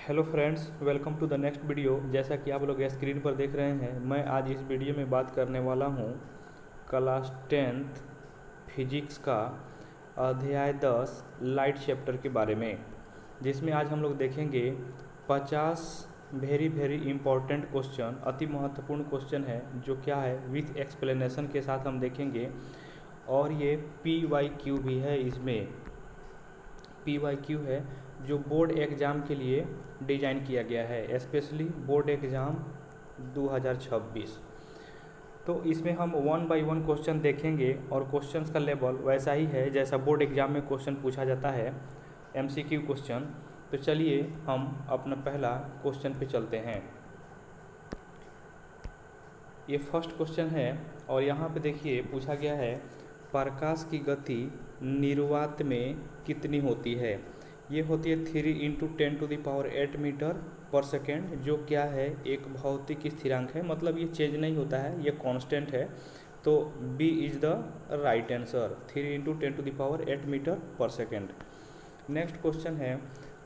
Hello friends, welcome to the next video. जैसा कि आप लोग स्क्रीन पर देख रहे हैं, मैं आज इस वीडियो में बात करने वाला हूँ क्लास 10th फिजिक्स का अध्याय 10 लाइट चैप्टर के बारे में, जिसमें आज हम लोग देखेंगे 50 वेरी इंपॉर्टेंट क्वेश्चन, अति महत्वपूर्ण क्वेश्चन है जो क्या है विथ एक्सप्लेनेशन के साथ हम देखेंगे। और ये PYQ भी है, इसमें PYQ है जो बोर्ड एग्ज़ाम के लिए डिज़ाइन किया गया है, स्पेशली बोर्ड एग्ज़ाम 2026। तो इसमें हम 1 बाय 1 क्वेश्चन देखेंगे और क्वेश्चंस का लेवल वैसा ही है जैसा बोर्ड एग्ज़ाम में क्वेश्चन पूछा जाता है, MCQ क्वेश्चन। तो चलिए हम अपना पहला क्वेश्चन पे चलते हैं। ये फर्स्ट क्वेश्चन है और यहाँ पे देखिए पूछा गया है प्रकाश की गति निर्वात में कितनी होती है। ये होती है 3 × 10⁸ मीटर पर सेकेंड, जो क्या है एक भौतिक स्थिरांक है, मतलब ये चेंज नहीं होता है, ये कांस्टेंट है। तो B is the right answer, 3 × 10⁸ metre per second. Next question है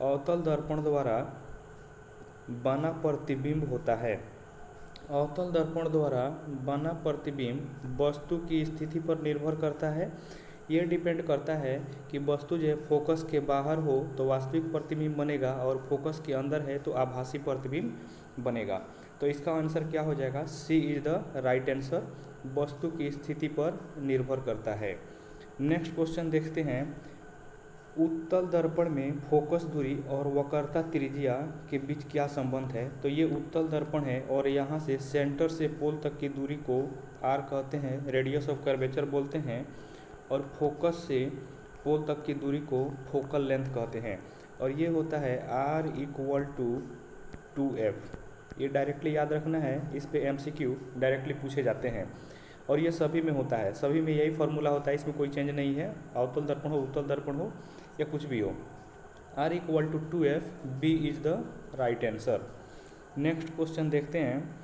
अवतल दर्पण द्वारा बना प्रतिबिंब होता है। अवतल दर्पण द्वारा बना प्रतिबिंब वस्तु की स्थिति पर निर्भर करता है। ये डिपेंड करता है कि वस्तु जो है फोकस के बाहर हो तो वास्तविक प्रतिबिंब बनेगा, और फोकस के अंदर है तो आभासी प्रतिबिंब बनेगा। तो इसका आंसर क्या हो जाएगा, सी इज द राइट आंसर, वस्तु की स्थिति पर निर्भर करता है। नेक्स्ट क्वेश्चन देखते हैं, उत्तल दर्पण में फोकस दूरी और वक्रता त्रिज्या के बीच क्या संबंध है। तो ये उत्तल दर्पण है और यहाँ से सेंटर से पोल तक की दूरी को आर कहते हैं, रेडियस ऑफ कर्वेचर बोलते हैं, और फोकस से पोल तक की दूरी को फोकल लेंथ कहते हैं। और ये होता है R = 2F। ये डायरेक्टली याद रखना है, इस पे MCQ डायरेक्टली पूछे जाते हैं और ये सभी में होता है, सभी में यही फार्मूला होता है, इसमें कोई चेंज नहीं है। अवतल दर्पण हो, उत्तल दर्पण हो या कुछ भी हो, R = 2F, B is the right answer. Next question देखते हैं,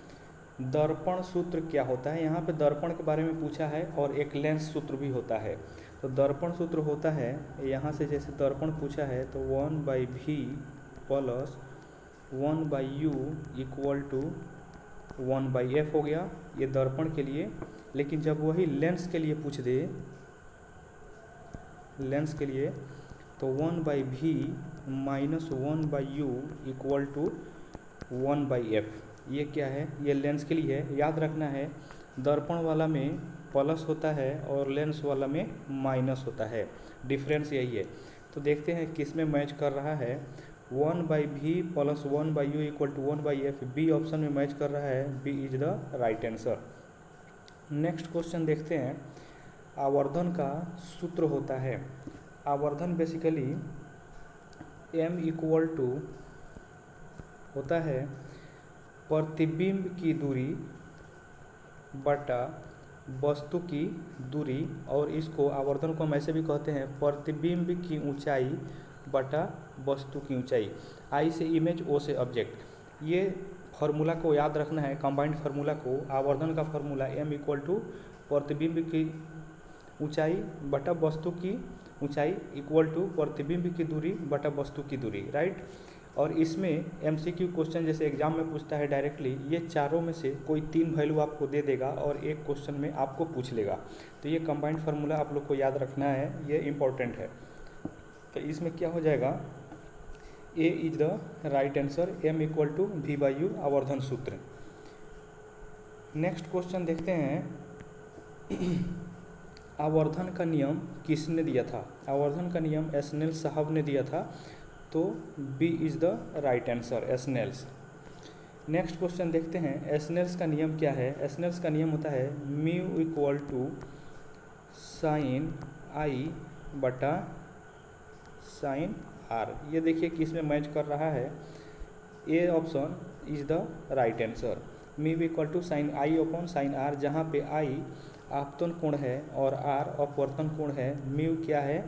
दर्पण सूत्र क्या होता है। यहाँ पे दर्पण के बारे में पूछा है और एक लेंस सूत्र भी होता है। तो दर्पण सूत्र होता है, यहाँ से जैसे दर्पण पूछा है तो 1/v + 1/u = 1/f हो गया, ये दर्पण के लिए। लेकिन जब वही लेंस के लिए पूछ दे, लेंस के लिए, तो 1/v - 1/u = 1/f। ये क्या है, ये लेंस के लिए है, याद रखना है। दर्पण वाला में प्लस होता है और लेंस वाला में माइनस होता है, डिफरेंस यही है। तो देखते हैं किस में मैच कर रहा है। 1/v + 1/u = 1/f, B option में मैच कर रहा है, B is the right answer. Next question देखते हैं, आवर्धन का सूत्र होता है। आवर्धन बेसिकली m = होता है प्रतिबिंब की दूरी बटा वस्तु की दूरी, और इसको आवर्धन को हम ऐसे भी कहते हैं प्रतिबिंब की ऊंचाई बटा वस्तु की ऊंचाई। आई से इमेज, ओ से ऑब्जेक्ट। ये फार्मूला को याद रखना है, कंबाइंड फार्मूला को। आवर्धन का फार्मूला m = प्रतिबिंब की ऊंचाई बटा वस्तु की ऊंचाई = प्रतिबिंब की दूरी बटा वस्तु की दूरी, राइट। और इसमें MCQ क्वेश्चन जैसे एग्जाम में पूछता है डायरेक्टली, ये चारों में से कोई 3 वैल्यू आपको दे देगा और एक क्वेश्चन में आपको पूछ लेगा। तो ये कंबाइंड फार्मूला आप लोग को याद रखना है, ये इम्पोर्टेंट है। तो इसमें क्या हो जाएगा, A is the right answer, m = v/u आवर्धन सूत्र। नेक्स्ट क्वेश्चन देखते हैं, आवर्धन का नियम किसने दिया था। आवर्धन का नियम स्नेल साहब ने दिया था, तो B is the right answer, Snell's. Next question देखते हैं, स्नेल्स का नियम क्या है। स्नेल्स का नियम होता है μ = sin I बटा sin R। ये देखिए किस में मैच कर रहा है, A option is the right answer. μ = sin I/sin R, जहाँ पे I आपतन कोण है और R अपवर्तन कोण है, म्यू क्या है,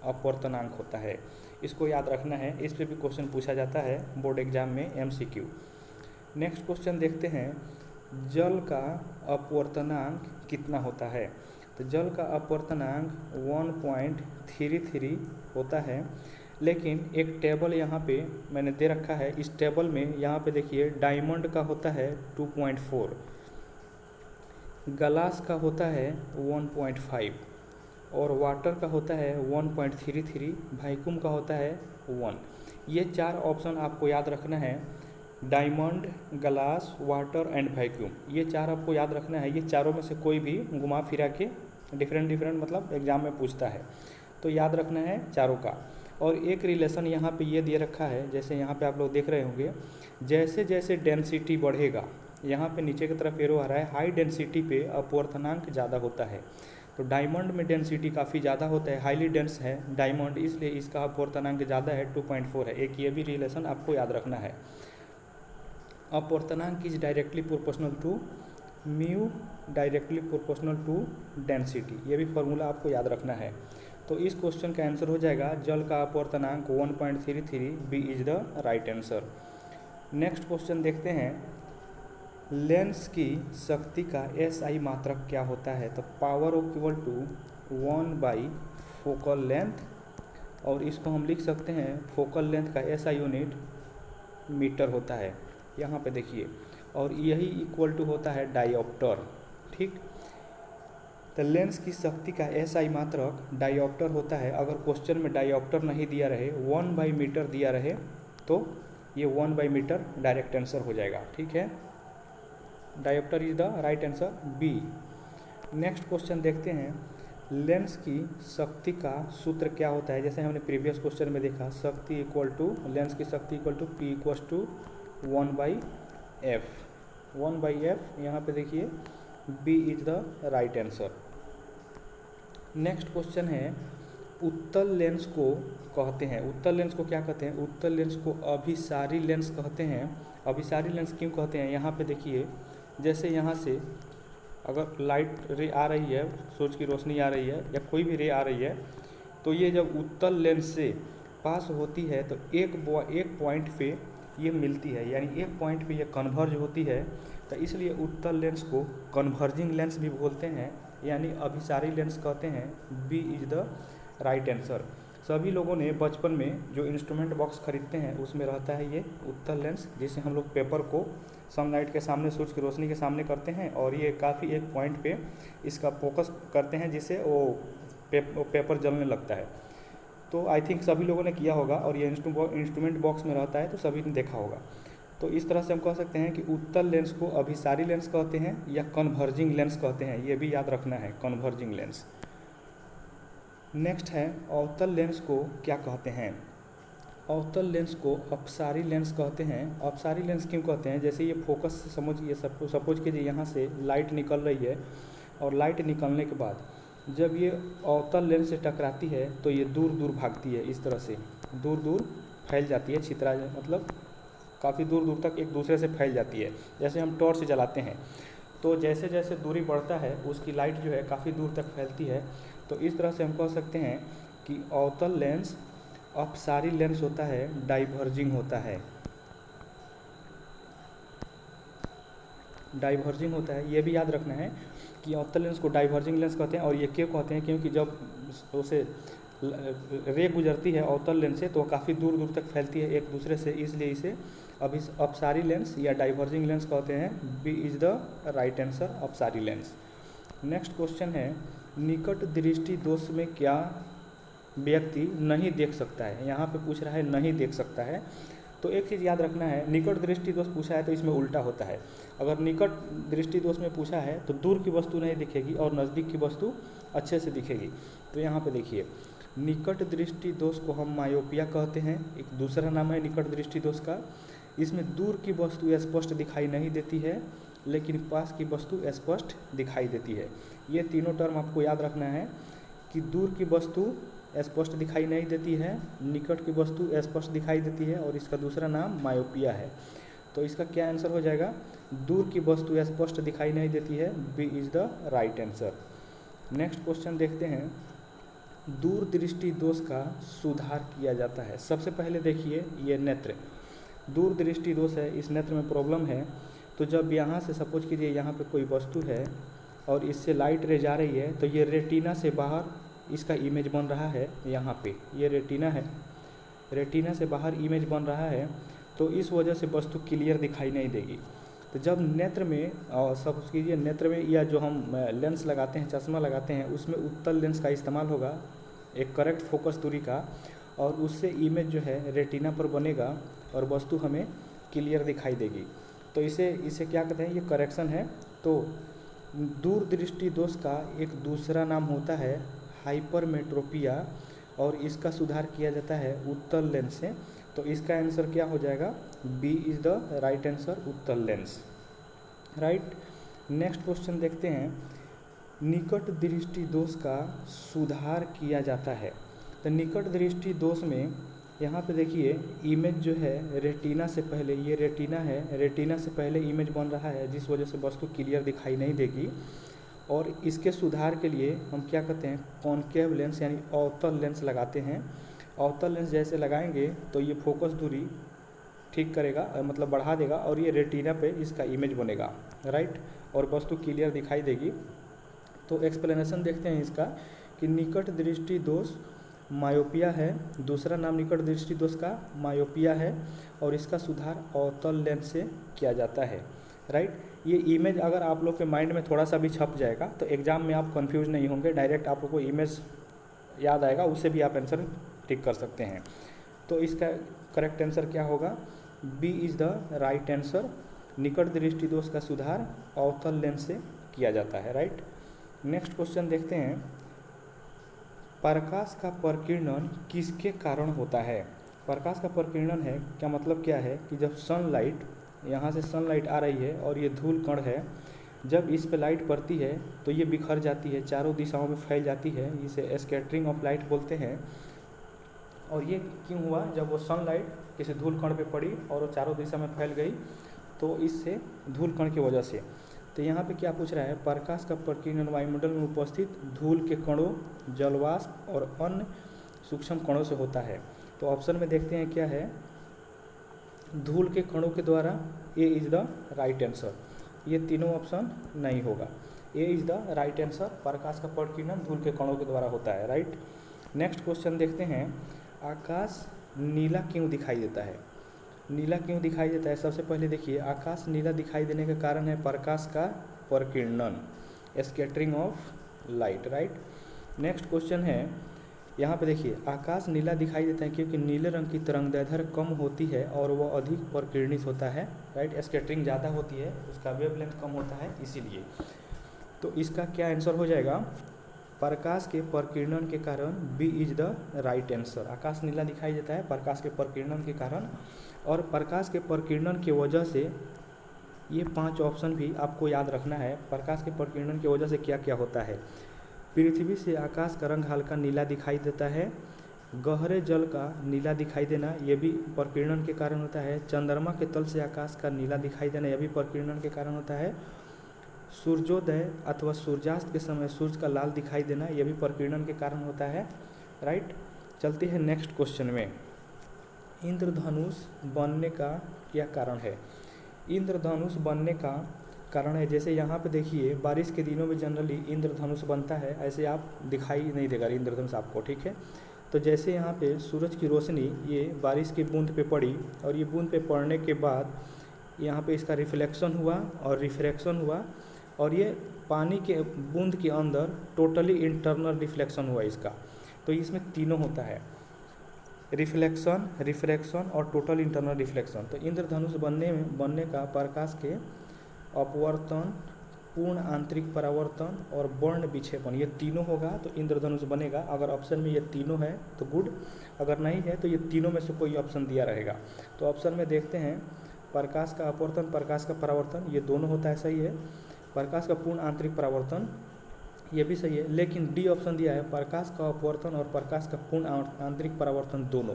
अपवर्तनांक होता है। इसको याद रखना है, इस पे भी क्वेश्चन पूछा जाता है बोर्ड एग्जाम में, MCQ। नेक्स्ट क्वेश्चन देखते हैं, जल का अपवर्तनांक कितना होता है। तो जल का अपवर्तनांक 1.33 होता है, लेकिन एक टेबल यहाँ पे मैंने दे रखा है, इस टेबल में यहाँ पे देखिए डायमंड का होता है 2.4, ग्लास का होता है 1.5 और वाटर का होता है 1.33, वैक्यूम का होता है 1। ये 4 ऑप्शन आपको याद रखना है, diamond, glass, water and vacuum, ये 4 आपको याद रखना है। ये चारों में से कोई भी घुमा फिरा के डिफरेंट मतलब एग्जाम में पूछता है, तो याद रखना है चारों का। और एक रिलेशन यहाँ पे ये दे रखा है, जैसे यहाँ पे आप लोग देख रहे होंगे, जैसे जैसे डेंसिटी बढ़ेगा, यहाँ पे नीचे की तरफ एरो आ रहा है, हाई डेंसिटी पे अपवर्तनांक ज़्यादा होता है। तो डायमंड में डेंसिटी काफ़ी ज़्यादा होता है, हाईली डेंस है डायमंड, इसलिए इसका अपवर्तनांक ज़्यादा है, 2.4 है। एक ये भी रिलेशन आपको याद रखना है। अपवर्तनांक is directly proportional to mu, directly proportional to density, ये भी फॉर्मूला आपको याद रखना है। तो इस क्वेश्चन का आंसर हो जाएगा जल का अपवर्तनांक 1.33, B is the right answer. Next question देखते हैं, लेंस की शक्ति का एसआई मात्रक क्या होता है? तो power equal to 1 focal length, और इसको हम लिख सकते हैं फोकल लेंथ का एसआई यूनिट मीटर होता है, यहाँ पे देखिए, और यही इक्वल टू होता है डायोप्टर। ठीक, तो लेंस की शक्ति का एसआई मात्रक डायोप्टर होता है। अगर क्वेश्चन में डायोप्टर नहीं दिया रहे, 1 मीटर दिया रहे, तो ये 1 मीटर डायरेक्ट आंसर हो जाएगा। ठीक है, dioptre is the right answer, B. Next question देखते हैं, लेंस की शक्ति का सूत्र क्या होता है? जैसे हमने प्रीवियस क्वेश्चन में देखा, शक्ति इक्वल टू, लेंस की शक्ति equal to p equal to 1/f, 1/f, यहाँ पे देखिए B is the right answer. Next question है, उत्तल लेंस को कहते हैं, उत्तल लेंस को क्या कहते हैं? उत्तल लेंस को अभिसारी लेंस कहते हैं। अभिसारी लेंस क्यों कहते हैं? यहाँ पे देखिए, जैसे यहाँ से अगर लाइट रे आ रही है, सूरज की रोशनी आ रही है या कोई भी रे आ रही है, तो ये जब उत्तल लेंस से पास होती है तो एक पॉइंट पे ये मिलती है, यानी एक पॉइंट पे ये कन्वर्ज होती है, तो इसलिए उत्तल लेंस को कन्वर्जिंग लेंस भी बोलते हैं, यानी अभिसारी लेंस कहते हैं। B is the right answer. सभी लोगों ने बचपन में जो इंस्ट्रूमेंट बॉक्स खरीदते हैं उसमें रहता है ये उत्तल लेंस, जिसे हम लोग पेपर को सनलाइट के सामने, सूरज की रोशनी के सामने करते हैं, और ये काफ़ी एक पॉइंट पे इसका फोकस करते हैं, जिससे वो पेपर जलने लगता है। तो आई थिंक सभी लोगों ने किया होगा, और ये इंस्ट्रूमेंट बॉक्स में रहता है, तो सभी ने देखा होगा। तो इस तरह से हम कह सकते हैं कि उत्तल लेंस को अभिसारी लेंस कहते हैं या कन्वर्जिंग लेंस कहते हैं, ये भी याद रखना है, कन्वर्जिंग लेंस। नेक्स्ट है, अवतल लेंस को क्या कहते हैं? अवतल लेंस को अपसारी लेंस कहते हैं। अपसारी लेंस क्यों कहते हैं? जैसे ये फोकस से समझिए, सपोज कीजिए यहाँ से लाइट निकल रही है, और लाइट निकलने के बाद जब ये अवतल लेंस से टकराती है तो ये दूर दूर भागती है, इस तरह से दूर दूर फैल जाती है, छितरा मतलब काफ़ी दूर दूर तक एक दूसरे से फैल जाती है। जैसे हम टॉर्च जलाते हैं, तो जैसे जैसे दूरी बढ़ता है उसकी लाइट जो है काफ़ी दूर तक फैलती है। तो इस तरह से हम कह सकते हैं कि अवतल लेंस अपसारी लेंस होता है, डाइवर्जिंग होता है, डाइवर्जिंग होता है। ये भी याद रखना है कि अवतल लेंस को डाइवर्जिंग लेंस कहते हैं। और ये क्यों कहते हैं? क्योंकि जब उसे रे गुजरती है अवतल लेंस से तो काफ़ी दूर दूर तक फैलती है एक दूसरे से, इसलिए इसे अपसारी लेंस या डाइवर्जिंग लेंस कहते हैं। B is the right answer, अपसारी लेंस। नेक्स्ट क्वेश्चन है, निकट दृष्टि दोष में क्या व्यक्ति नहीं देख सकता है? यहाँ पे पूछ रहा है नहीं देख सकता है, तो एक चीज़ याद रखना है, निकट दृष्टि दोष पूछा है तो इसमें उल्टा होता है। अगर निकट दृष्टि दोष में पूछा है तो दूर की वस्तु नहीं दिखेगी और नज़दीक की वस्तु अच्छे से दिखेगी। तो यहाँ पे देखिए, निकट दृष्टि दोष को हम मायोपिया कहते हैं, एक दूसरा नाम है निकट दृष्टि दोष का। इसमें दूर की वस्तु स्पष्ट दिखाई नहीं देती है, लेकिन पास की वस्तु स्पष्ट दिखाई देती है। ये तीनों टर्म आपको याद रखना है कि दूर की वस्तु स्पष्ट दिखाई नहीं देती है, निकट की वस्तु स्पष्ट दिखाई देती है, और इसका दूसरा नाम मायोपिया है। तो इसका क्या आंसर हो जाएगा? दूर की वस्तु स्पष्ट दिखाई नहीं देती है, B is the right answer. Next question देखते हैं, दूर दृष्टि दोष का सुधार किया जाता है। सबसे पहले देखिए, ये नेत्र दूर दृष्टि दोष है, इस नेत्र में प्रॉब्लम है। तो जब यहाँ से सपोज कीजिए यहाँ पे कोई वस्तु है और इससे लाइट रे जा रही है, तो ये रेटिना से बाहर इसका इमेज बन रहा है। यहाँ पे ये रेटिना है, रेटिना से बाहर इमेज बन रहा है, तो इस वजह से वस्तु क्लियर दिखाई नहीं देगी। तो जब नेत्र में सब कीजिए नेत्र में या जो हम लेंस लगाते हैं, चश्मा लगाते हैं, उसमें उत्तल लेंस का इस्तेमाल होगा एक करेक्ट फोकस दूरी का, और उससे इमेज जो है रेटिना पर बनेगा और वस्तु हमें क्लियर दिखाई देगी। तो इसे क्या कहते हैं, ये करेक्शन है। तो दूरदृष्टि दोष का एक दूसरा नाम होता है हाइपरमेट्रोपिया, और इसका सुधार किया जाता है उत्तल लेंस से। तो इसका आंसर क्या हो जाएगा, B is the right answer, उत्तल लेंस। राइट। नेक्स्ट क्वेश्चन देखते हैं, निकट दृष्टि दोष का सुधार किया जाता है। तो निकट दृष्टि दोष में यहाँ पे देखिए इमेज जो है रेटिना से पहले, ये रेटिना है, रेटिना से पहले इमेज बन रहा है, जिस वजह से वस्तु क्लियर दिखाई नहीं देगी। और इसके सुधार के लिए हम क्या करते हैं, कॉनकेव लेंस यानी अवतल लेंस लगाते हैं। अवतल लेंस जैसे लगाएंगे तो ये फोकस दूरी ठीक करेगा, मतलब बढ़ा देगा, और ये रेटिना पे इसका इमेज बनेगा। राइट, और वस्तु क्लियर दिखाई देगी। तो एक्सप्लेनेशन देखते हैं इसका कि निकट दृष्टि दोष मायोपिया है, दूसरा नाम निकट दृष्टि दोष का मायोपिया है, और इसका सुधार अवतल लेंस से किया जाता है। राइट, ये इमेज अगर आप लोग के माइंड में थोड़ा सा भी छप जाएगा तो एग्जाम में आप कंफ्यूज नहीं होंगे, डायरेक्ट आप लोग को इमेज याद आएगा, उससे भी आप आंसर टिक कर सकते हैं। तो इसका करेक्ट आंसर क्या होगा, B is the right answer, निकट दृष्टि दोष का सुधार अवतल लेंस से किया जाता है। राइट। नेक्स्ट क्वेश्चन देखते हैं, प्रकाश का प्रकीर्णन किसके कारण होता है। प्रकाश का प्रकीर्णन है क्या मतलब क्या है कि जब सनलाइट, यहाँ से सनलाइट आ रही है और ये धूल कण है, जब इस पे लाइट पड़ती है तो ये बिखर जाती है, चारों दिशाओं में फैल जाती है, इसे स्कैटरिंग ऑफ लाइट बोलते हैं। और ये क्यों हुआ, जब वो सनलाइट किसी धूल कण पे पड़ी और वो चारों दिशा में फैल गई, तो इससे धूल कण की वजह से। तो यहाँ पे क्या पूछ रहा है, प्रकाश का प्रकीर्णन वायुमंडल में उपस्थित धूल के कणों, जलवाष्प और अन्य सूक्ष्म कणों से होता है। तो ऑप्शन में देखते हैं क्या है, धूल के कणों के द्वारा, A is the right answer. ये तीनों ऑप्शन नहीं होगा, A is the right answer, प्रकाश का प्रकीर्णन धूल के कणों के द्वारा होता है। राइट। नेक्स्ट क्वेश्चन देखते हैं, आकाश नीला क्यों दिखाई देता है। नीला क्यों दिखाई देता है, सबसे पहले देखिए आकाश नीला दिखाई देने का कारण है प्रकाश का प्रकीर्णन, scattering of light. Right. Next question है, यहाँ पे देखिए आकाश नीला दिखाई देता है क्योंकि नीले रंग की तरंगदैर्ध्य कम होती है और वह अधिक प्रकीर्णित होता है। राइट, स्कैटरिंग ज़्यादा होती है, उसका वेवलेंथ कम होता है इसीलिए। तो इसका क्या आंसर हो जाएगा, प्रकाश के प्रकीर्णन के कारण B is the right answer. आकाश नीला दिखाई देता है प्रकाश के प्रकीर्णन के कारण, और प्रकाश के प्रकीर्णन की वजह से ये 5 ऑप्शन भी आपको याद रखना है। प्रकाश के प्रकीर्णन की वजह से क्या क्या होता है, पृथ्वी से आकाश का रंग हल्का नीला दिखाई देता है, गहरे जल का नीला दिखाई देना ये भी प्रकीर्णन के कारण होता है, चंद्रमा के तल से आकाश का नीला दिखाई देना यह भी प्रकीर्णन के कारण होता है, सूर्योदय अथवा सूर्यास्त के समय सूर्य का लाल दिखाई देना यह भी प्रकीर्णन के कारण होता है। राइट। चलते हैं नेक्स्ट क्वेश्चन में, इंद्रधनुष बनने का क्या कारण है। इंद्रधनुष बनने का कारण है, जैसे यहाँ पे देखिए बारिश के दिनों में जनरली इंद्रधनुष बनता है, ऐसे आप दिखाई नहीं देगा इंद्रधनुष आपको, ठीक है। तो जैसे यहाँ पे सूरज की रोशनी ये बारिश की बूंद पे पड़ी और ये बूंद पे पड़ने के बाद यहाँ पे इसका रिफ्लेक्शन हुआ और रिफ्रैक्शन हुआ, और ये पानी के बूंद के अंदर टोटली इंटरनल रिफ्लेक्शन हुआ इसका। तो इसमें तीनों होता है, रिफ्लेक्शन, रिफ्रैक्शन और टोटल इंटरनल रिफ्लेक्शन। तो इंद्रधनुष बनने का प्रकाश के अपवर्तन, पूर्ण आंतरिक परावर्तन और वर्ण विक्षेपण ये तीनों होगा तो इंद्रधनुष बनेगा। अगर ऑप्शन में ये तीनों है तो गुड, अगर नहीं है तो ये तीनों में से कोई ऑप्शन दिया रहेगा। तो ऑप्शन में देखते हैं, प्रकाश का अपवर्तन, प्रकाश का परावर्तन ये दोनों होता है, सही है। प्रकाश का पूर्ण आंतरिक परावर्तन ये भी सही है, लेकिन डी ऑप्शन दिया है प्रकाश का अपवर्तन और प्रकाश का पूर्ण आंतरिक परावर्तन दोनों।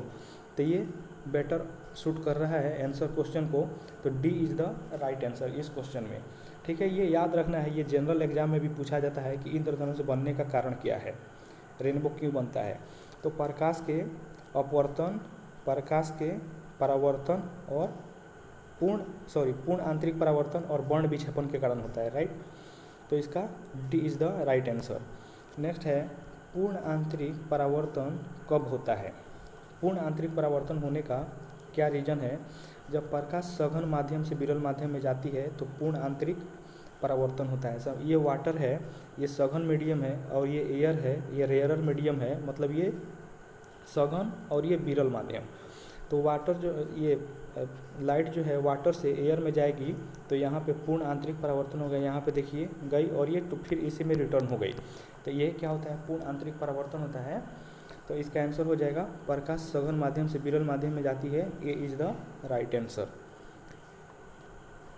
तो ये बेटर सूट कर रहा है आंसर क्वेश्चन को, तो D is the right answer इस क्वेश्चन में। ठीक है, ये याद रखना है, ये जनरल एग्जाम में भी पूछा जाता है कि इंद्रधनुष बनने का कारण क्या है, रेनबो क्यों बनता है। तो प्रकाश के अपवर्तन, प्रकाश के परावर्तन और पूर्ण आंतरिक परावर्तन और वर्ण विक्षेपण के कारण होता है। राइट, तो इसका D is the right answer. Next है, पूर्ण आंतरिक परावर्तन कब होता है। पूर्ण आंतरिक परावर्तन होने का क्या रीज़न है? जब प्रकाश सघन माध्यम से विरल माध्यम में जाती है तो पूर्ण आंतरिक परावर्तन होता है। सब ये वाटर है, ये सघन मीडियम है, और ये एयर है, ये रेयरर मीडियम है, मतलब ये सघन और ये विरल माध्यम। तो वाटर जो ये लाइट जो है वाटर से एयर में जाएगी तो यहाँ पे पूर्ण आंतरिक परावर्तन हो गया, यहाँ पे देखिए गई, और ये तो फिर इसी में रिटर्न हो गई। तो ये क्या होता है? पूर्ण आंतरिक परावर्तन होता है। तो इसका आंसर हो जाएगा प्रकाश सघन माध्यम से विरल माध्यम में जाती है, A is the right answer.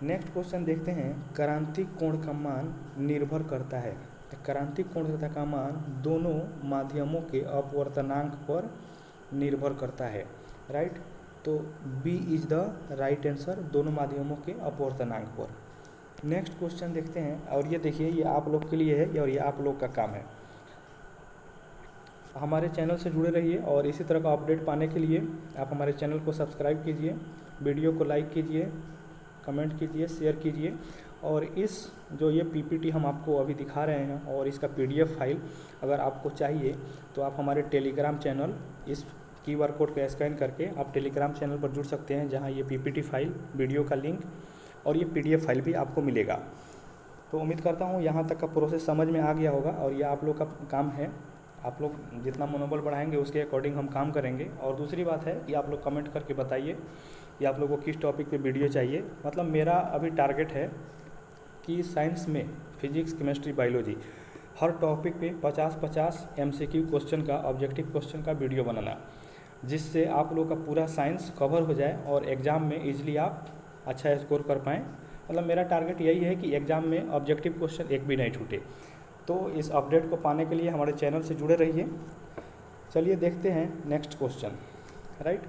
Next question देखते हैं, क्रांतिक कोण का मान निर्भर करता है। क्रांतिक कोण का मान दोनों माध्यमों के अपवर्तनांक पर निर्भर करता है, राइट। तो B is the right answer, दोनों माध्यमों के अपवर्तनांक पर। नेक्स्ट क्वेश्चन देखते हैं, और ये देखिए ये आप लोग के लिए है और ये आप लोग का काम है। हमारे चैनल से जुड़े रहिए और इसी तरह का अपडेट पाने के लिए आप हमारे चैनल को सब्सक्राइब कीजिए, वीडियो को लाइक कीजिए, कमेंट कीजिए, शेयर कीजिए। और इस जो ये पीपीटी हम आपको अभी दिखा रहे हैं और इसका पीडीएफ फाइल अगर आपको चाहिए तो आप हमारे टेलीग्राम चैनल, इस QR कोड का स्कैन करके आप टेलीग्राम चैनल पर जुड़ सकते हैं, जहां ये पीपीटी फाइल, वीडियो का लिंक और ये PDF फाइल भी आपको मिलेगा। तो उम्मीद करता हूँ यहाँ तक का प्रोसेस समझ में आ गया होगा, और ये आप लोग का काम है। आप लोग जितना मनोबल बढ़ाएंगे उसके अकॉर्डिंग हम काम करेंगे। और दूसरी बात है कि आप लोग कमेंट करके बताइए कि आप लोगों को किस टॉपिक पे वीडियो चाहिए। मतलब मेरा अभी टारगेट है कि साइंस में फिजिक्स, केमिस्ट्री, बायोलॉजी हर टॉपिक पे 50-50 MCQ क्वेश्चन का, ऑब्जेक्टिव क्वेश्चन का वीडियो बनाना, जिससे आप लोग का पूरा साइंस कवर हो जाए और एग्ज़ाम में ईजिली आप अच्छा स्कोर कर पाएँ। मतलब मेरा टारगेट यही है कि एग्ज़ाम में ऑब्जेक्टिव क्वेश्चन एक भी नहीं छूटे। तो इस अपडेट को पाने के लिए हमारे चैनल से जुड़े रहिए। चलिए देखते हैं नेक्स्ट क्वेश्चन, राइट।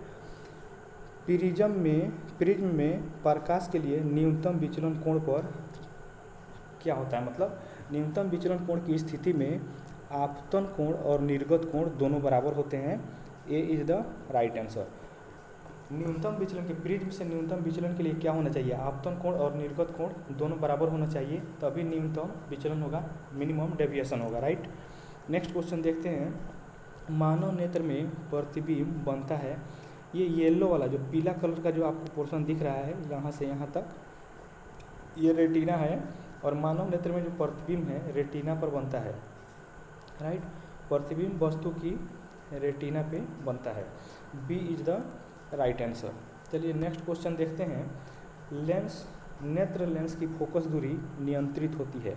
प्रिज्म में प्रकाश के लिए न्यूनतम विचलन कोण पर क्या होता है? मतलब न्यूनतम विचलन कोण की स्थिति में आपतन कोण और निर्गत कोण दोनों बराबर होते हैं, ए इज द राइट आंसर। न्यूनतम विचलन के प्रिज्म से न्यूनतम विचलन के लिए क्या होना चाहिए? आपतन कोण और निर्गत कोण दोनों बराबर होना चाहिए, तभी न्यूनतम विचलन होगा, मिनिमम डेविएशन होगा, राइट। नेक्स्ट क्वेश्चन देखते हैं, मानव नेत्र में प्रतिबिंब बनता है। ये येलो वाला जो पीला कलर का जो आपको पोर्शन दिख रहा है यहाँ से यहाँ तक, ये रेटिना है, और मानव नेत्र में जो प्रतिबिंब है रेटिना पर बनता है, राइट। प्रतिबिंब वस्तु की रेटिना पे बनता है, B is the right answer. चलिए नेक्स्ट क्वेश्चन देखते हैं, नेत्र लेंस की फोकस दूरी नियंत्रित होती है।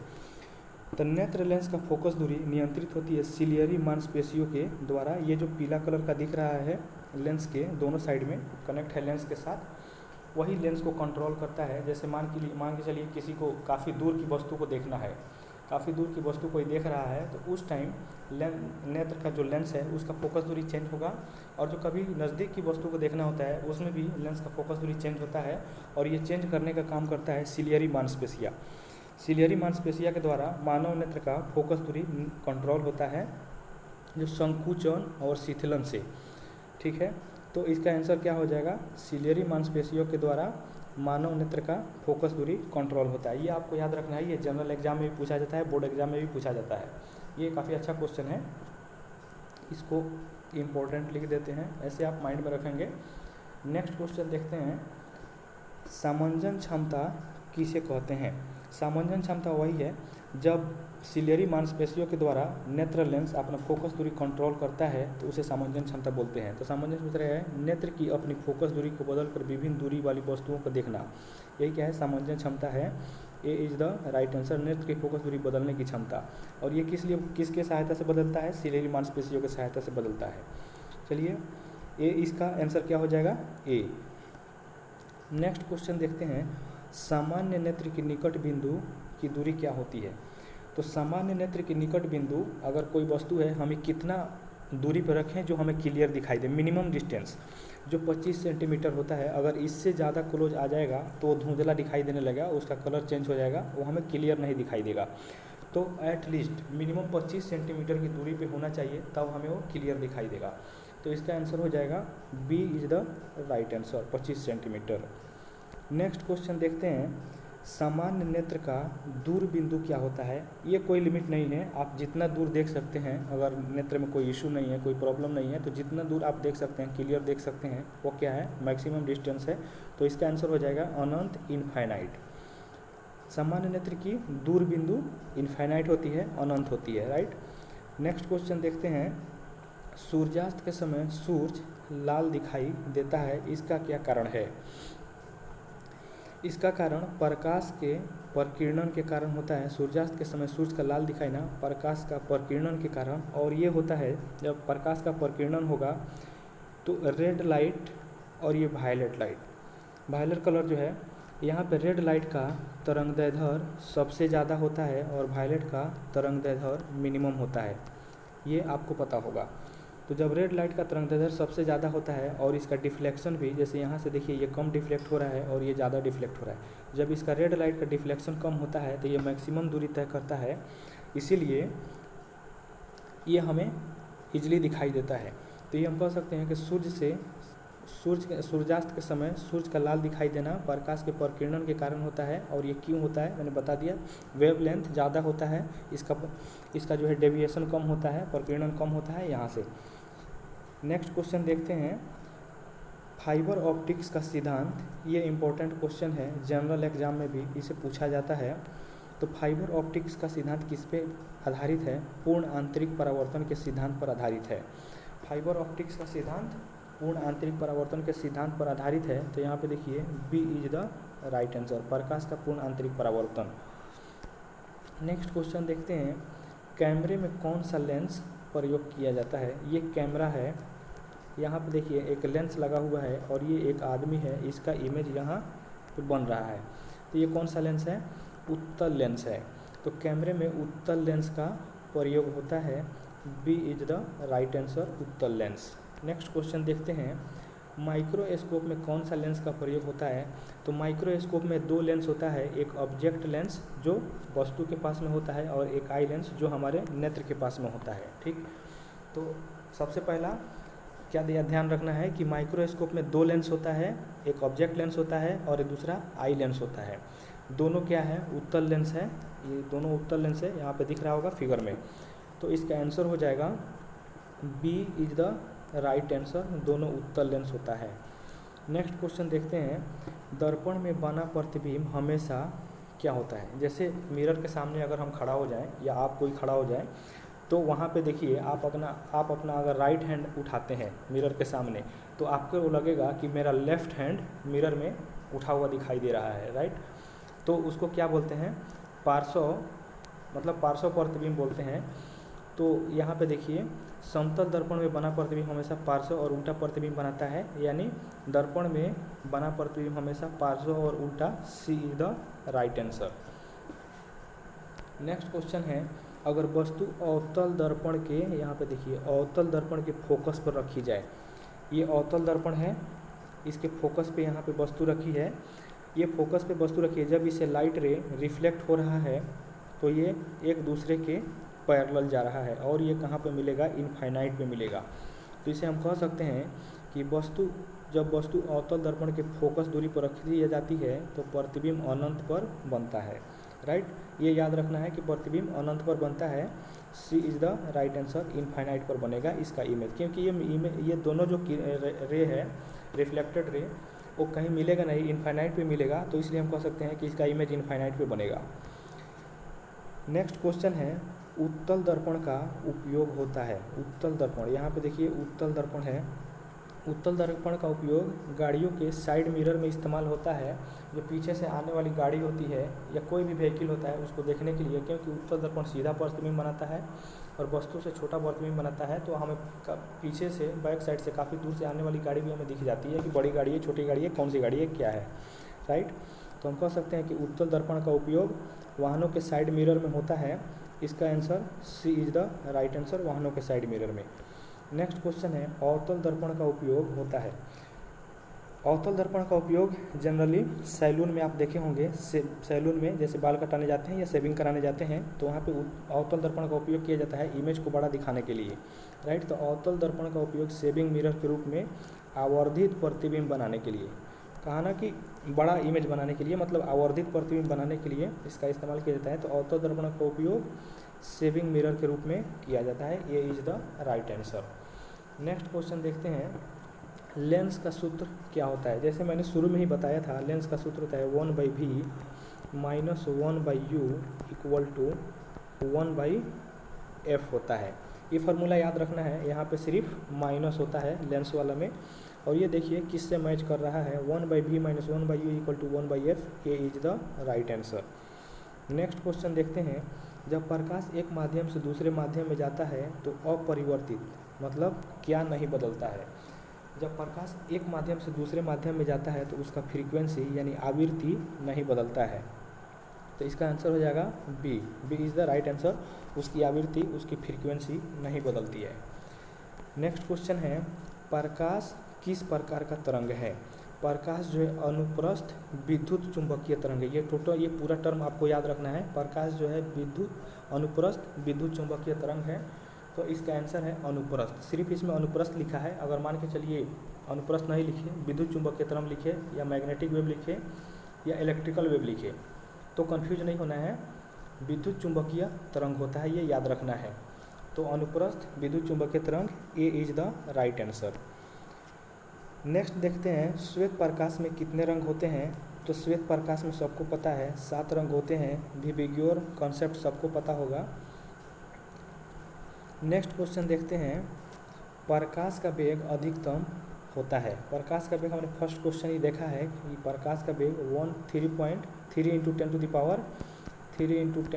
तो नेत्र लेंस का फोकस दूरी नियंत्रित होती है सिलियरी मांसपेशियों के द्वारा। ये जो पीला कलर का दिख रहा है लेंस के दोनों साइड में कनेक्ट है लेंस के साथ, वही लेंस को कंट्रोल करता है। जैसे मान के चलिए किसी को काफ़ी दूर की वस्तु को देखना है, काफ़ी दूर की वस्तु कोई देख रहा है, तो उस टाइम नेत्र का जो लेंस है उसका फोकस दूरी चेंज होगा, और जो कभी नज़दीक की वस्तु को देखना होता है उसमें भी लेंस का फोकस दूरी चेंज होता है, और ये चेंज करने का काम करता है सिलियरी मांसपेशिया। सिलियरी मांसपेशिया के द्वारा मानव नेत्र का फोकस दूरी कंट्रोल होता है, जो संकुचन और शिथिलन से, ठीक है। तो इसका आंसर क्या हो जाएगा? सिलियरी मांसपेशियों के द्वारा मानव नेत्र का फोकस दूरी कंट्रोल होता है। ये आपको याद रखना है, ये जनरल एग्जाम में भी पूछा जाता है, बोर्ड एग्जाम में भी पूछा जाता है। ये काफ़ी अच्छा क्वेश्चन है, इसको इम्पोर्टेंट लिख देते हैं, ऐसे आप माइंड में रखेंगे। नेक्स्ट क्वेश्चन देखते हैं, सामंजन क्षमता किसे कहते हैं? सामंजन क्षमता वही है जब सिलियरी मांसपेशियों के द्वारा नेत्र लेंस अपना फोकस दूरी कंट्रोल करता है, तो उसे सामंजन क्षमता बोलते हैं। तो सामंजन क्षमता है नेत्र की अपनी फोकस दूरी को बदलकर विभिन्न दूरी वाली वस्तुओं को देखना, यही क्या है? सामंजन क्षमता है, A is the right answer, नेत्र की फोकस दूरी बदलने की क्षमता। और ये किसके सहायता से बदलता है? सिलियरी मांसपेशियों की सहायता से बदलता है। चलिए ए, इसका आंसर क्या हो जाएगा? ए। नेक्स्ट क्वेश्चन देखते हैं, सामान्य नेत्र की निकट बिंदु की दूरी क्या होती है? तो सामान्य नेत्र की निकट बिंदु, अगर कोई वस्तु है, हमें कितना दूरी पर रखें जो हमें क्लियर दिखाई दे, मिनिमम डिस्टेंस जो 25 सेंटीमीटर होता है। अगर इससे ज़्यादा क्लोज आ जाएगा तो वो धुंधला दिखाई देने लगेगा, उसका कलर चेंज हो जाएगा, वो हमें क्लियर नहीं दिखाई देगा। तो एटलीस्ट मिनिमम 25 सेंटीमीटर की दूरी पे होना चाहिए, तब हमें वो क्लियर दिखाई देगा। तो इसका आंसर हो जाएगा B is the right answer, 25 centimetre. Next question देखते हैं, सामान्य नेत्र का दूर बिंदु क्या होता है? ये कोई लिमिट नहीं है, आप जितना दूर देख सकते हैं, अगर नेत्र में कोई इशू नहीं है, कोई प्रॉब्लम नहीं है, तो जितना दूर आप देख सकते हैं, क्लियर देख सकते हैं, वो क्या है? मैक्सिमम डिस्टेंस है। तो इसका आंसर हो जाएगा अनंत, इनफाइनाइट। सामान्य नेत्र की दूर बिंदु इनफाइनाइट होती है, अनंत होती है, राइट। नेक्स्ट क्वेश्चन देखते हैं, सूर्यास्त के समय सूर्य लाल दिखाई देता है, इसका क्या कारण है? इसका कारण प्रकाश के प्रकीर्णन के कारण होता है। सूर्यास्त के समय सूर्य का लाल दिखाई ना प्रकाश का प्रकीर्णन के कारण, और ये होता है जब प्रकाश का प्रकीर्णन होगा तो रेड लाइट और ये वायलेट लाइट, वायलेट कलर जो है, यहाँ पे रेड लाइट का तरंगदैर्ध्य सबसे ज़्यादा होता है और वायलेट का तरंगदैर्ध्य मिनिमम होता है, ये आपको पता होगा। तो जब रेड लाइट का तरंगदैर्ध्य सबसे ज़्यादा होता है और इसका डिफ्लेक्शन भी, जैसे यहाँ से देखिए ये कम डिफ्लेक्ट हो रहा है और ये ज़्यादा डिफ्लेक्ट हो रहा है, जब इसका रेड लाइट का डिफ्लेक्शन कम होता है तो ये मैक्सिमम दूरी तय करता है, इसीलिए ये हमें इजली दिखाई देता है। तो ये हम कह सकते हैं कि सूर्यास्त के समय सूर्य का लाल दिखाई देना प्रकाश के प्रकीर्णन के कारण होता है। और ये क्यों होता है मैंने बता दिया, वेवलेंथ ज़्यादा होता है, इसका जो है डेविएशन कम होता है, प्रकीर्णन कम होता है यहाँ से। नेक्स्ट क्वेश्चन देखते हैं, फाइबर ऑप्टिक्स का सिद्धांत, ये इम्पोर्टेंट क्वेश्चन है, जनरल एग्जाम में भी इसे पूछा जाता है। तो फाइबर ऑप्टिक्स का सिद्धांत किस पे आधारित है? पूर्ण आंतरिक परावर्तन के सिद्धांत पर आधारित है। फाइबर ऑप्टिक्स का सिद्धांत पूर्ण आंतरिक परावर्तन के सिद्धांत पर आधारित है। तो यहाँ पे देखिए B is the right answer, प्रकाश का पूर्ण आंतरिक परावर्तन। नेक्स्ट क्वेश्चन देखते हैं, कैमरे में कौन सा लेंस प्रयोग किया जाता है? ये कैमरा है, यहाँ पे देखिए एक लेंस लगा हुआ है और ये एक आदमी है, इसका इमेज यहाँ पे बन रहा है। तो ये कौन सा लेंस है? उत्तल लेंस है। तो कैमरे में उत्तल लेंस का प्रयोग होता है, B is the right answer, उत्तल लेंस। नेक्स्ट क्वेश्चन देखते हैं, माइक्रोस्कोप में कौन सा लेंस का प्रयोग होता है? तो माइक्रोस्कोप में दो लेंस होता है, एक ऑब्जेक्ट लेंस जो वस्तु के पास में होता है और एक आई लेंस जो हमारे नेत्र के पास में होता है, ठीक। तो सबसे पहला क्या ध्यान रखना है कि माइक्रोस्कोप में दो लेंस होता है, एक ऑब्जेक्ट लेंस होता है और दूसरा आई लेंस होता है। दोनों क्या है? उत्तल लेंस है, ये दोनों उत्तल लेंस है, यहाँ पे दिख रहा होगा फिगर में। तो इसका आंसर हो जाएगा B is the right answer, दोनों उत्तल लेंस होता है। नेक्स्ट क्वेश्चन देखते हैं, दर्पण में बना प्रतिबिंब हमेशा क्या होता है? जैसे मिरर के सामने अगर हम खड़ा हो जाएं या आप कोई खड़ा हो जाए, तो वहाँ पे देखिए आप अपना अगर राइट हैंड उठाते हैं मिरर के सामने, तो आपको वो लगेगा कि मेरा लेफ़्ट हैंड मिरर में उठा हुआ दिखाई दे रहा है, राइट। तो उसको क्या बोलते हैं? पार्श्व प्रतिबिंब बोलते हैं। तो यहाँ पे देखिए समतल दर्पण में बना प्रतिबिंब हमेशा पार्श्व और उल्टा प्रतिबिंब बनाता है, यानी दर्पण में बना प्रतिबिंब हमेशा पार्श्व और उल्टा, C is the right answer. Next question है, अगर वस्तु अवतल दर्पण के, यहाँ पे देखिए अवतल दर्पण के फोकस पर रखी जाए, ये अवतल दर्पण है, इसके फोकस पे यहाँ पे वस्तु रखी है, ये फोकस पे वस्तु रखी है, जब इसे लाइट रे रिफ्लेक्ट हो रहा है तो ये एक दूसरे के पैरेलल जा रहा है और ये कहाँ पे मिलेगा? इनफाइनाइट पे मिलेगा। तो इसे हम कह सकते हैं कि जब वस्तु अवतल दर्पण के फोकस दूरी पर रख दी जाती है तो प्रतिबिंब अनंत पर बनता है, राइट। ये याद रखना है कि प्रतिबिंब अनंत पर बनता है, C is the right answer, infinite पर बनेगा इसका इमेज, क्योंकि ये दोनों जो रे है, रिफ्लेक्टेड रे, वो कहीं मिलेगा नहीं, इनफाइनाइट पे मिलेगा, तो इसलिए हम कह सकते हैं कि इसका इमेज इनफाइनाइट पे बनेगा। नेक्स्ट क्वेश्चन है, उत्तल दर्पण का उपयोग होता है। उत्तल दर्पण, यहाँ पे देखिए उत्तल दर्पण है, उत्तल दर्पण का उपयोग गाड़ियों के साइड मिरर में इस्तेमाल होता है, जो पीछे से आने वाली गाड़ी होती है या कोई भी व्हीकल होता है उसको देखने के लिए, क्योंकि उत्तल दर्पण सीधा प्रतिबिंब बनाता है और वस्तु से छोटा प्रतिबिंब बनाता है, तो हमें पीछे से बैक साइड से काफ़ी दूर से आने वाली गाड़ी भी हमें दिख जाती है कि बड़ी गाड़ी है, छोटी गाड़ी है, कौन सी गाड़ी है, क्या है, राइट। तो हम कह सकते हैं कि उत्तल दर्पण का उपयोग वाहनों के साइड मिरर में होता है, इसका answer C is the right answer, वाहनों के साइड मिरर में। नेक्स्ट क्वेश्चन है, अवतल दर्पण का उपयोग होता है। अवतल दर्पण का उपयोग जनरली सैलून में आप देखे होंगे, सैलून में जैसे बाल कटाने जाते हैं या शेविंग कराने जाते हैं तो वहाँ पे अवतल दर्पण का उपयोग किया जाता है इमेज को बड़ा दिखाने के लिए, राइट। तो अवतल दर्पण का उपयोग शेविंग मिरर के रूप में आवर्धित प्रतिबिंब बनाने के लिए कहा ना कि बड़ा इमेज बनाने के लिए, मतलब आवर्धित प्रतिबिंब बनाने के लिए इसका इस्तेमाल किया जाता है। तो ऑर्थो दर्पण का उपयोग सेविंग मिरर के रूप में किया जाता है। ये is the right answer. Next question देखते हैं, लेंस का सूत्र क्या होता है। जैसे मैंने शुरू में ही बताया था, लेंस का सूत्र होता है 1/v minus 1/u equal to 1/f होता है। ये फार्मूला याद रखना है, यहाँ पे सिर्फ माइनस होता है लेंस वाला में। और ये देखिए किससे मैच कर रहा है, 1/v minus 1/u equal to 1/f। ये is the right answer. Next question देखते हैं, जब प्रकाश एक माध्यम से दूसरे माध्यम में जाता है तो अपरिवर्तित मतलब क्या नहीं बदलता है। जब प्रकाश एक माध्यम से दूसरे माध्यम में जाता है तो उसका फ्रीक्वेंसी यानी आवृत्ति नहीं बदलता है। तो इसका आंसर हो जाएगा B. B is the right answer. उसकी आवृत्ति, उसकी फ्रीक्वेंसी नहीं बदलती है। नेक्स्ट क्वेश्चन है, प्रकाश किस प्रकार का तरंग है। प्रकाश जो है अनुप्रस्थ विद्युत चुंबकीय तरंग है। ये पूरा टर्म आपको याद रखना है। प्रकाश जो है अनुप्रस्थ विद्युत चुंबकीय तरंग है। तो इसका आंसर है अनुप्रस्थ। सिर्फ इसमें अनुप्रस्थ लिखा है। अगर मान के चलिए अनुप्रस्थ नहीं लिखे, विद्युत चुंबकीय तरंग लिखे या मैग्नेटिक वेव लिखे या इलेक्ट्रिकल वेव लिखे तो कंफ्यूज नहीं होना है। विद्युत चुंबकीय तरंग होता है, ये याद रखना है। तो अनुप्रस्थ विद्युत चुंबकीय तरंग, A is the right answer. Next देखते हैं, श्वेत प्रकाश में कितने रंग होते हैं। तो श्वेत प्रकाश में सबको पता है 7 रंग होते हैं। विबिग्योर कॉन्सेप्ट सबको पता होगा। नेक्स्ट क्वेश्चन देखते हैं, प्रकाश का वेग अधिकतम होता है। प्रकाश का वेग हमने फर्स्ट क्वेश्चन ही देखा है कि प्रकाश का वेग 3.3 into 10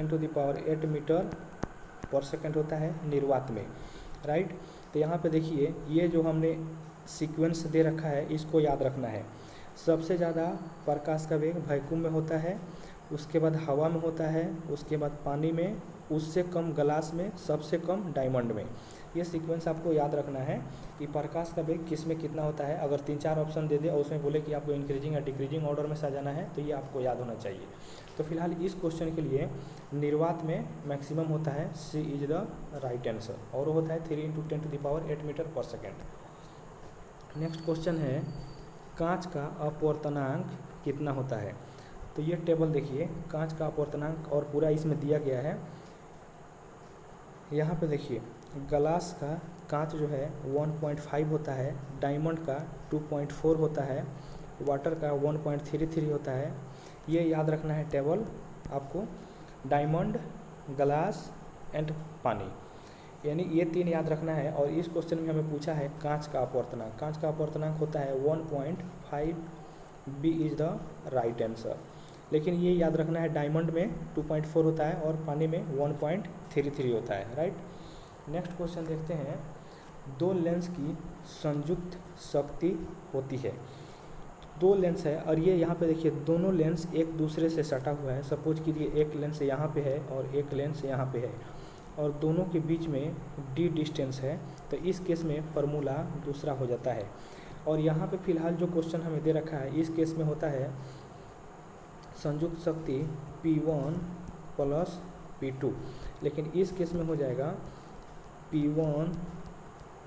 to the power 8 metre per second होता है निर्वात में, राइट। तो यहाँ पे देखिए ये जो हमने सीक्वेंस दे रखा है इसको याद रखना है। सबसे ज़्यादा प्रकाश का वेग वैक्यूम में होता है, उसके बाद हवा में होता है, उसके बाद पानी में, उससे कम ग्लास में, सबसे कम डायमंड में। ये सीक्वेंस आपको याद रखना है कि प्रकाश का वेग किस में कितना होता है। अगर 3-4 ऑप्शन दे दे और उसमें बोले कि आपको इंक्रीजिंग या डिक्रीजिंग ऑर्डर में सजाना है तो ये आपको याद होना चाहिए। तो फिलहाल इस क्वेश्चन के लिए निर्वात में मैक्सिमम होता है, C is the right answer. और वो होता है 3 into 10 to the power 8 metre per second. Next question है, कांच का अपवर्तनांक कितना होता है। तो ये टेबल देखिए, कांच का अपवर्तनांक और पूरा इसमें दिया गया है। यहाँ पे देखिए ग्लास का कांच जो है 1.5 होता है, डायमंड का 2.4 होता है, वाटर का 1.33 होता है। ये याद रखना है टेबल आपको, डायमंड, ग्लास एंड पानी, यानी ये 3 याद रखना है। और इस क्वेश्चन में हमें पूछा है कांच का अपवर्तनांक। कांच का अपवर्तनांक होता है 1.5, B is the right answer. लेकिन ये याद रखना है डायमंड में 2.4 होता है और पानी में 1.33 होता है, राइट। नेक्स्ट क्वेश्चन देखते हैं, 2 लेंस की संयुक्त शक्ति होती है। 2 लेंस है और ये यहाँ पे देखिए दोनों लेंस एक दूसरे से सटा हुआ है। सपोज कीजिए एक लेंस यहाँ पे है और एक लेंस यहाँ पे है और दोनों के बीच में d डिस्टेंस है। तो इस केस में फार्मूला दूसरा हो जाता है। और यहाँ पे फिलहाल जो क्वेश्चन हमें दे रखा है इस केस में होता है संयुक्त शक्ति P1 प्लस P2, लेकिन इस केस में हो जाएगा P1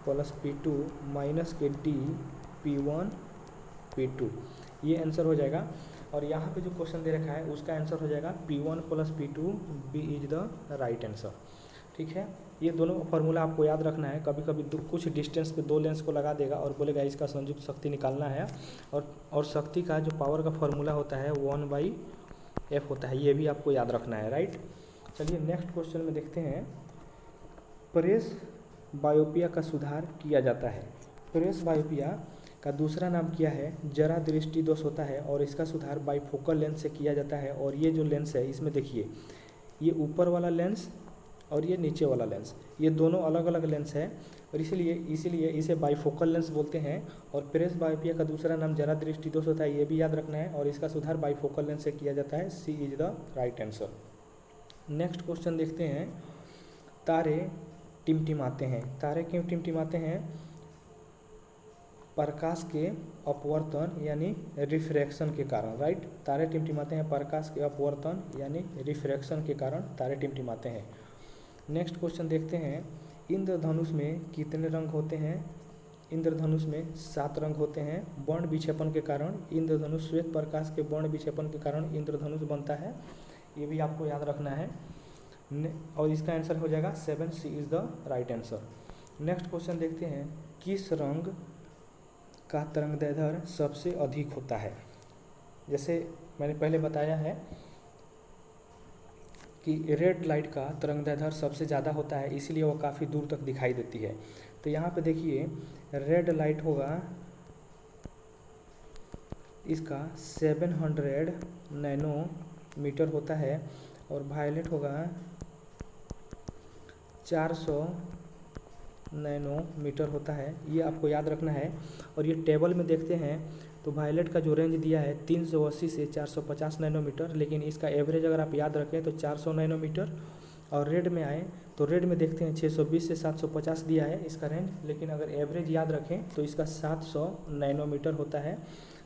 प्लस P2 माइनस के D P1 P2। ये आंसर हो जाएगा। और यहाँ पे जो क्वेश्चन दे रखा है उसका आंसर हो जाएगा P1 plus P2, B is the right answer. ठीक है, ये दोनों फार्मूला आपको याद रखना है। कभी कभी कुछ डिस्टेंस पे 2 लेंस को लगा देगा और बोलेगा इसका संयुक्त शक्ति निकालना है। और शक्ति का जो पावर का फार्मूला होता है 1/f होता है, ये भी आपको याद रखना है, राइट। चलिए नेक्स्ट क्वेश्चन में देखते हैं, प्रेस बायोपिया का सुधार किया जाता है। प्रेस बायोपिया का दूसरा नाम क्या है, जरा दृष्टि दोष होता है और इसका सुधार बाइफोकल लेंस से किया जाता है। और ये जो लेंस है इसमें देखिए ये ऊपर वाला लेंस और ये नीचे वाला लेंस, ये दोनों अलग अलग लेंस है और इसीलिए इसे बाइफोकल लेंस बोलते हैं। और प्रेस बायोपिया का दूसरा नाम जरा दृष्टि दोष होता है, ये भी याद रखना है। और इसका सुधार बाइफोकल लेंस से किया जाता है, C is the right answer. Next question देखते हैं, तारे टिमटिमाते हैं। तारे क्यों टिमटिमाते हैं, प्रकाश के अपवर्तन यानी रिफ्रैक्शन के कारण, राइट। तारे टिमटिमाते हैं प्रकाश के अपवर्तन यानी रिफ्रैक्शन के कारण तारे टिमटिमाते हैं। नेक्स्ट क्वेश्चन देखते हैं, इंद्रधनुष में कितने रंग होते हैं। इंद्रधनुष में 7 रंग होते हैं। वर्ण विक्षेपण के कारण इंद्रधनुष, श्वेत प्रकाश के वर्ण विक्षेपण के कारण इंद्रधनुष बनता है, ये भी आपको याद रखना है। और इसका आंसर हो जाएगा 7C is the right answer. Next question देखते हैं, किस रंग का तरंगदैर्ध्य सबसे अधिक होता है? जैसे मैंने पहले बताया है कि रेड लाइट का तरंगदैर्ध्य सबसे ज़्यादा होता है, इसीलिए वो काफ़ी दूर तक दिखाई देती है। तो यहाँ पे देखिए रेड लाइट होगा इसका 700 नैनोमीटर होता है और वायलेट होगा 400 नैनोमीटर होता है, ये आपको याद रखना है। और ये टेबल में देखते हैं तो वायलेट का जो रेंज दिया है 380 से 450 नैनोमीटर, लेकिन इसका एवरेज अगर आप याद रखें तो 400 नैनोमीटर। और रेड में आए तो रेड में देखते हैं 620 से 750 दिया है इसका रेंज, लेकिन अगर एवरेज याद रखें तो इसका 700 नैनोमीटर होता है।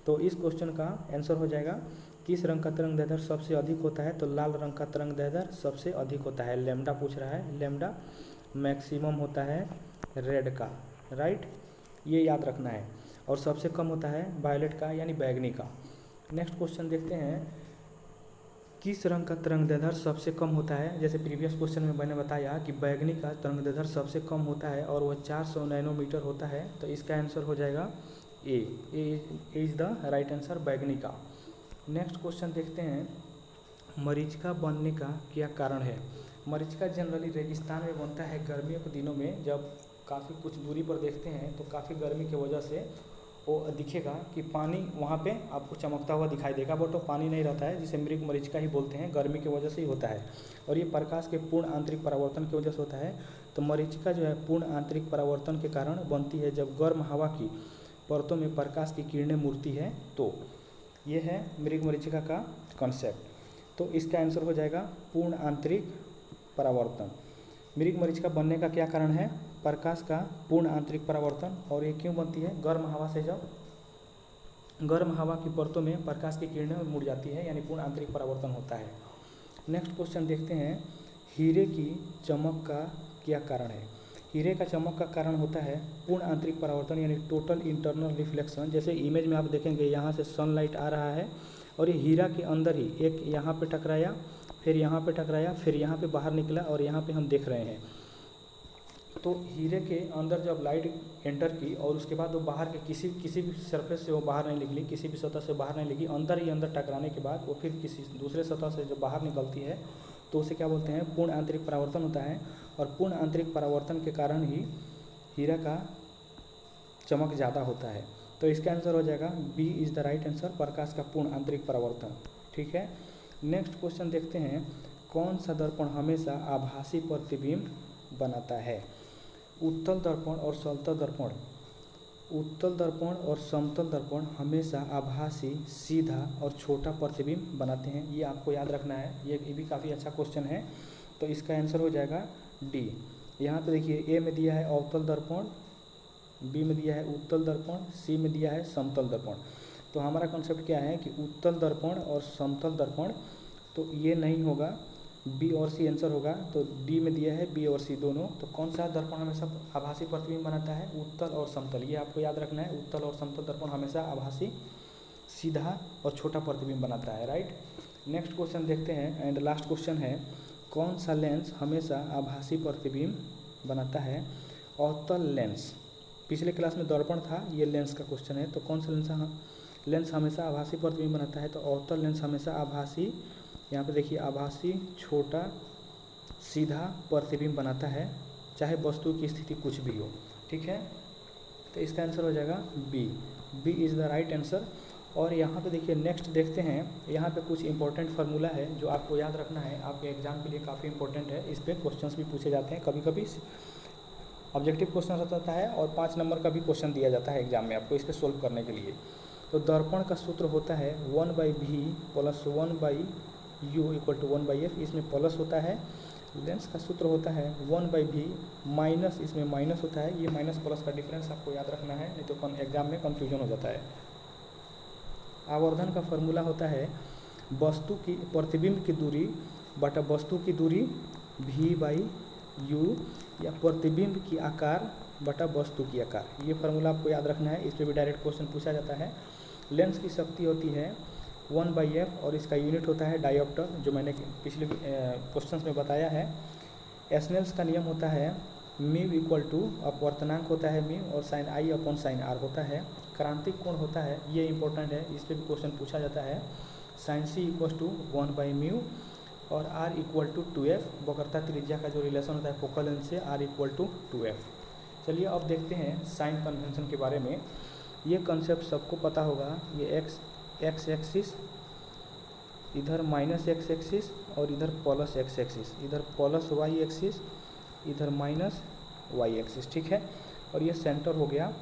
तो इस क्वेश्चन का आंसर हो जाएगा, किस रंग का तरंगदैर्ध्य सबसे अधिक होता है? तो लाल रंग का तरंगदैर्ध्य सबसे अधिक होता है। लैम्डा पूछ रहा है, लैम्डा मैक्सिमम होता है रेड का, राइट, ये याद रखना है। और सबसे कम होता है वायलेट का यानी बैगनी का। नेक्स्ट क्वेश्चन देखते हैं, किस रंग का तरंगदैर्ध्य सबसे कम होता है? जैसे प्रीवियस क्वेश्चन में मैंने बताया कि बैगनी का तरंगदैर्ध्य सबसे कम होता है और वह 400 नैनोमीटर होता है। तो इसका आंसर हो जाएगा ए इज द राइट आंसर, बैगनी का। नेक्स्ट क्वेश्चन देखते हैं, मरीचिका बनने का क्या कारण है? मरीचिका जनरली रेगिस्तान में बनता है गर्मियों के दिनों में, जब काफ़ी कुछ दूरी पर देखते हैं तो काफ़ी गर्मी की वजह से वो दिखेगा कि पानी वहाँ पे आपको चमकता हुआ दिखाई देगा, बट वो पानी नहीं रहता है, जिसे मृग मरीचिका ही बोलते हैं, गर्मी की वजह से ही होता है। और ये प्रकाश के पूर्ण आंतरिक परावर्तन की वजह से होता है। तो मरीचिका जो है पूर्ण आंतरिक परावर्तन के कारण बनती है, जब गर्म हवा की परतों में प्रकाश की किरणें मुड़ती है। तो ये है मृग मरीचिका का कॉन्सेप्ट। तो इसका आंसर हो जाएगा पूर्ण आंतरिक परावर्तन। मृग मरीचिका बनने का क्या कारण है? प्रकाश का पूर्ण आंतरिक परावर्तन। और ये क्यों बनती है? गर्म हवा से, जब गर्म हवा की परतों में प्रकाश की किरणें मुड़ जाती है, यानी पूर्ण आंतरिक परावर्तन होता है। नेक्स्ट क्वेश्चन देखते हैं, हीरे की चमक का क्या कारण है? हीरे का चमक का कारण होता है पूर्ण आंतरिक परावर्तन, यानी टोटल इंटरनल रिफ्लेक्शन। जैसे इमेज में आप देखेंगे यहाँ से सनलाइट आ रहा है और ये हीरा के अंदर ही एक यहाँ पे टकराया, फिर यहाँ पे टकराया, फिर यहाँ पे बाहर निकला और यहाँ पे हम देख रहे हैं। तो हीरे के अंदर जब लाइट एंटर की और उसके बाद वो बाहर के किसी भी सरफेस से वो बाहर नहीं निकली, किसी भी सतह से बाहर नहीं निकली, अंदर ही अंदर टकराने के बाद वो फिर किसी दूसरे सतह से जो बाहर निकलती है, तो उसे क्या बोलते हैं? पूर्ण आंतरिक परावर्तन होता है। और पूर्ण आंतरिक परावर्तन के कारण ही हीरा का चमक ज़्यादा होता है। तो इसका आंसर हो जाएगा B is the right answer, प्रकाश का पूर्ण आंतरिक परावर्तन। ठीक है, नेक्स्ट क्वेश्चन देखते हैं, कौन सा दर्पण हमेशा आभासी प्रतिबिंब बनाता है? उत्तल दर्पण और समतल दर्पण। उत्तल दर्पण और समतल दर्पण हमेशा आभासी, सीधा और छोटा प्रतिबिंब बनाते हैं, ये आपको याद रखना है। ये भी काफ़ी अच्छा क्वेश्चन है। तो इसका आंसर हो जाएगा डी। यहाँ पे देखिए, ए में दिया है अवतल दर्पण, बी में दिया है उत्तल दर्पण, सी में दिया है समतल दर्पण। तो हमारा कॉन्सेप्ट क्या है कि उत्तल दर्पण और समतल दर्पण, तो ये नहीं होगा, बी और सी आंसर होगा। तो डी में दिया है बी और सी दोनों। तो कौन सा दर्पण हमेशा आभासी प्रतिबिंब बनाता है? उत्तल और समतल, ये आपको याद रखना है। उत्तल और समतल दर्पण हमेशा आभासी, सीधा और छोटा प्रतिबिंब बनाता है, राइट। नेक्स्ट क्वेश्चन देखते हैं एंड लास्ट क्वेश्चन है, कौन सा लेंस हमेशा आभासी प्रतिबिंब बनाता है? अवतल लेंस। पिछले क्लास में दर्पण था, ये लेंस का क्वेश्चन है। तो कौन सा लेंस हमेशा आभासी प्रतिबिंब बनाता है? तो अवतल लेंस हमेशा आभासी, यहाँ पे देखिए आभासी, छोटा, सीधा प्रतिबिंब बनाता है, चाहे वस्तु की स्थिति कुछ भी हो। ठीक है, तो इसका आंसर हो जाएगा B is the right answer. और यहाँ पे देखिए नेक्स्ट देखते हैं, यहाँ पे कुछ इंपॉर्टेंट फार्मूला है जो आपको याद रखना है, आपके एग्जाम के लिए काफ़ी इंपॉर्टेंट है। इस पर क्वेश्चंस भी पूछे जाते हैं, कभी कभी ऑब्जेक्टिव क्वेश्चन रहता है और 5 नंबर का भी क्वेश्चन दिया जाता है एग्जाम में आपको इस पर सोल्व करने के लिए। तो दर्पण का सूत्र होता है 1/v + 1/u = 1/f, इसमें प्लस होता है। लेंस का सूत्र होता है 1/v माइनस, इसमें माइनस होता है। ये माइनस प्लस का डिफरेंस आपको याद रखना है, नहीं तो एग्जाम में कन्फ्यूजन हो जाता है। आवर्धन का फॉर्मूला होता है वस्तु की प्रतिबिंब की दूरी बटा वस्तु की दूरी v/u, या प्रतिबिंब की आकार बटा वस्तु की आकार। ये फार्मूला आपको याद रखना है, इस पर भी डायरेक्ट क्वेश्चन पूछा जाता है। लेंस की शक्ति होती है 1/f और इसका यूनिट होता है डायोप्टर, जो मैंने पिछले क्वेश्चंस में बताया है। एस्नेल्स का नियम होता है म्यू इक्वल टू अपवर्तनांक होता है म्यू और sine i upon sine r होता है। क्रांतिक कोण होता है, ये इंपॉर्टेंट है, इस पर भी क्वेश्चन पूछा जाता है, साइन सी इक्वल टू 1/μ और आर इक्वल टू 2f। वक्रता त्रिज्या का जो रिलेशन होता है फोकल लेंथ से, आर इक्वल टू 2f। चलिए अब देखते हैं साइन कन्वेंशन के बारे में। ये कंसेप्ट सबको पता होगा। ये एक्स एक्सिस, इधर माइनस एक्स एक्सिस और इधर प्लस एक्स एक्सिस, इधर प्लस वाई एक्सिस, इधर माइनस वाई एक्सिस, ठीक है। और ये सेंटर हो गया।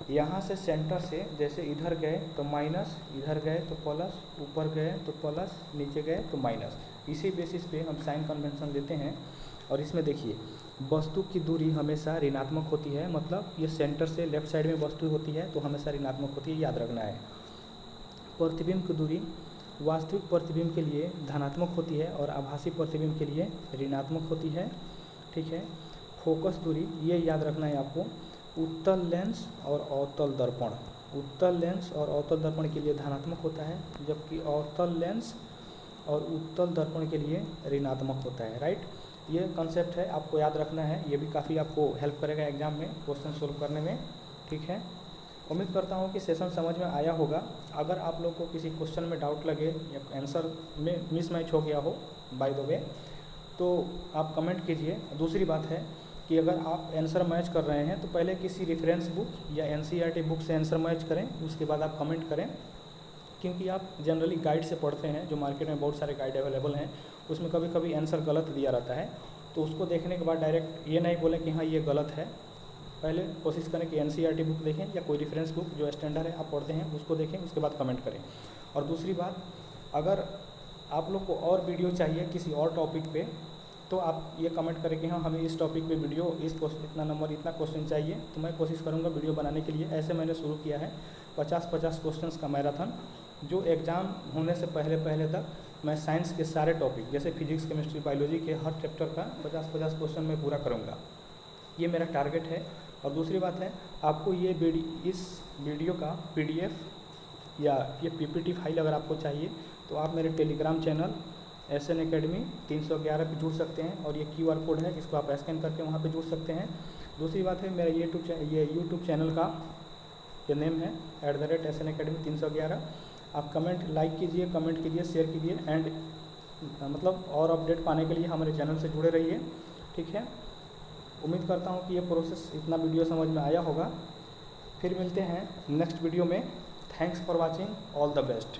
यहाँ से सेंटर से जैसे इधर गए तो माइनस, इधर गए तो प्लस, ऊपर गए तो प्लस, नीचे गए तो माइनस। इसी बेसिस पे हम साइन कन्वेंशन लेते हैं। और इसमें देखिए वस्तु की दूरी हमेशा ऋणात्मक होती है, मतलब ये सेंटर से लेफ्ट साइड में वस्तु होती है तो हमेशा ऋणात्मक होती है, याद रखना है। प्रतिबिंब की दूरी वास्तविक प्रतिबिंब के लिए धनात्मक होती है और आभासी प्रतिबिंब के लिए ऋणात्मक होती है, ठीक है। फोकस दूरी, ये याद रखना है आपको, उत्तल लेंस और अवतल दर्पण, उत्तल लेंस और अवतल दर्पण के लिए धनात्मक होता है, जबकि अवतल लेंस और उत्तल दर्पण के लिए ऋणात्मक होता है, राइट। ये कंसेप्ट है, आपको याद रखना है, ये भी काफ़ी आपको हेल्प करेगा एग्जाम में क्वेश्चन सोल्व करने में, ठीक है। उम्मीद करता हूँ कि सेशन समझ में आया होगा। अगर आप लोग को किसी क्वेश्चन में डाउट लगे या आंसर में मिसमैच हो गया हो बाय द वे, तो आप कमेंट कीजिए। दूसरी बात है कि अगर आप आंसर मैच कर रहे हैं तो पहले किसी रेफरेंस बुक या एनसीईआरटी बुक से आंसर मैच करें, उसके बाद आप कमेंट करें, क्योंकि आप जनरली गाइड से पढ़ते हैं, जो मार्केट में बहुत सारे गाइड अवेलेबल हैं, उसमें कभी कभी आंसर गलत दिया रहता है, तो उसको देखने के बाद डायरेक्ट ये नहीं बोलें कि हाँ ये गलत है। पहले कोशिश करें कि एनसीईआरटी बुक देखें या कोई रेफरेंस बुक जो स्टैंडर्ड है आप पढ़ते हैं उसको देखें, उसके बाद कमेंट करें। और दूसरी बात, अगर आप लोग को और वीडियो चाहिए किसी और टॉपिक पे, तो आप ये कमेंट करें कि हाँ हमें इस टॉपिक पे वीडियो, इस क्वेश्चन, इतना नंबर, इतना क्वेश्चन चाहिए, तो मैं कोशिश करूँगा वीडियो बनाने के लिए। ऐसे मैंने शुरू किया है 50-50 क्वेश्चंस का मैराथन, जो एग्ज़ाम होने से पहले तक मैं साइंस के सारे टॉपिक जैसे फिजिक्स, केमिस्ट्री, बायोलॉजी के हर चैप्टर का 50-50 क्वेश्चन मैं पूरा करूँगा। ये मेरा टारगेट है। और दूसरी बात है, आपको ये इस वीडियो का PDF या ये PPT फाइल अगर आपको चाहिए तो आप मेरे टेलीग्राम चैनल SN Academy 311 पे जुड़ सकते हैं, और ये QR कोड है, इसको आप स्कैन करके वहाँ पे जुड़ सकते हैं। दूसरी बात है, मेरा यूट्यूब चैनल का ये नेम है @SN Academy 311। आप कमेंट लाइक कीजिए, कमेंट कीजिए, शेयर कीजिए, एंड मतलब और अपडेट पाने के लिए हमारे चैनल से जुड़े रहिए, ठीक है। उम्मीद करता हूँ कि ये प्रोसेस, इतना वीडियो समझ में आया होगा। फिर मिलते हैं नेक्स्ट वीडियो में। Thanks for watching, all the best.